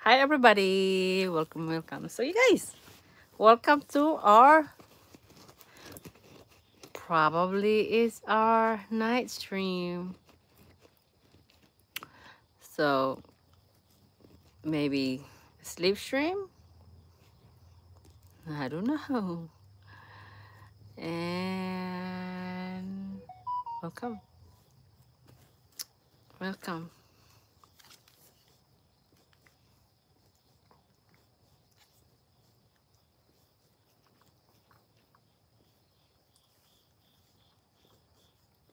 Hi everybody, welcome. So you guys, welcome to our probably is our night stream. So maybe sleep stream? I don't know. And welcome. Welcome.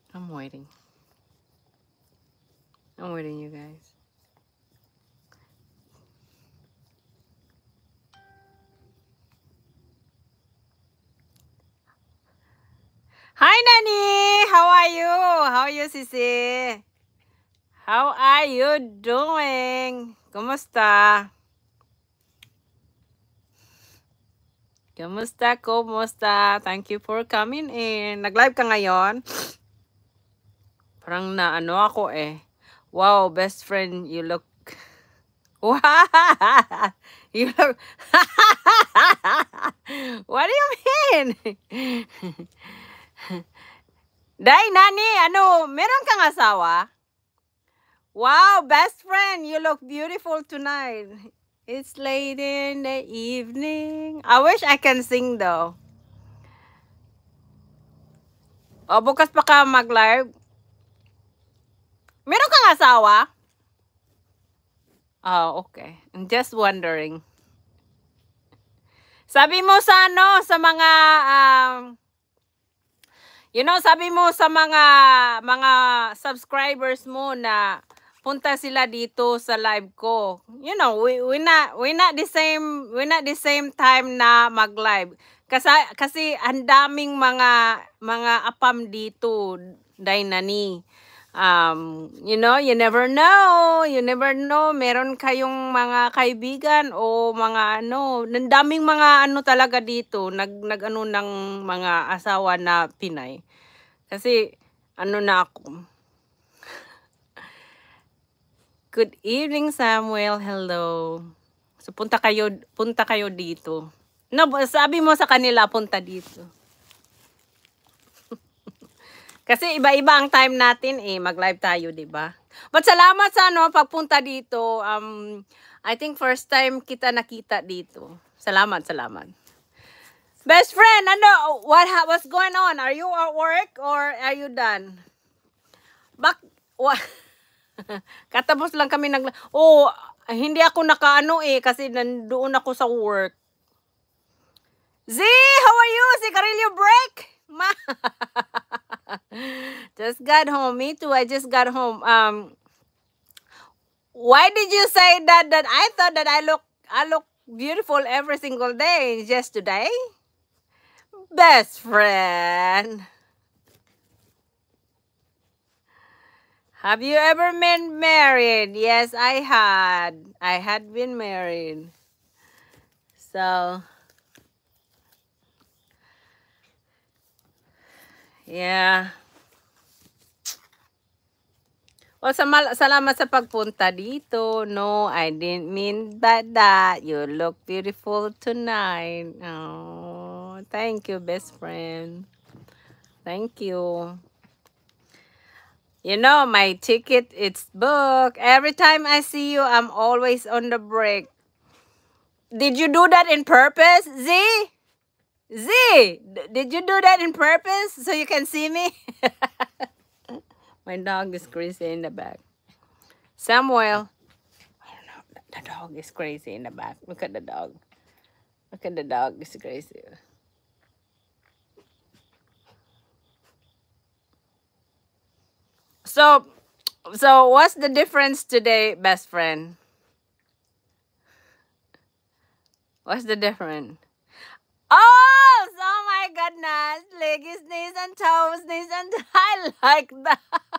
I'm waiting. I'm waiting, you guys. Hi Nani! How are you? How are you, Sisi? How are you doing? Kumusta? Kumusta? Kumusta? Thank you for coming in. Nag-live ka ngayon? Parang na ano ako eh. Wow, best friend, you look... Wow! You look... What do you mean? Day, Nani, ano, meron kang asawa? Wow, best friend, you look beautiful tonight. It's late in the evening. I wish I can sing though. O, bukas pa ka mag-live. Meron kang asawa? Oh, okay. I'm just wondering. Sabi mo sa ano, sa mga, sabi mo sa mga subscribers mo na punta sila dito sa live ko. You know, we not the same time na mag-live. Kasi ang daming mga apam dito, Dainani. You never know. You never know. Meron kayong mga kaibigan o mga daming mga talaga dito. Nag ng mga asawa na Pinay. Kasi na ako. Good evening, Samuel. Hello. So punta kayo dito. No, sabi mo sa kanila punta dito. Kasi iba-iba ang time natin eh, mag-live tayo, 'di ba? But salamat sa pagpunta dito. I think first time kita nakita dito. Salamat. Best friend, what's going on? Are you at work or are you done? What? Katapos lang kami hindi ako nakaano eh kasi nandoon ako sa work. Z, how are you? Si Carillo break? Just got home. Me too. I just got home. Why did you say that I thought that I look beautiful every single day just today? Best friend. Have you ever been married? Yes, I had. I had been married. So, yeah. Well, salamat sa pagpunta dito. No, I didn't mean that. You look beautiful tonight. Oh, thank you, best friend. Thank you. You know, my ticket, it's booked. Every time I see you, I'm always on the break. Did you do that in purpose, Z? Z, did you do that in purpose so you can see me? My dog is crazy in the back. Samuel. I don't know. The dog is crazy in the back. Look at the dog. Look at the dog. It's crazy. So what's the difference today, best friend? What's the difference? Oh my goodness. Leggies, knees, and toes, knees, and I like that.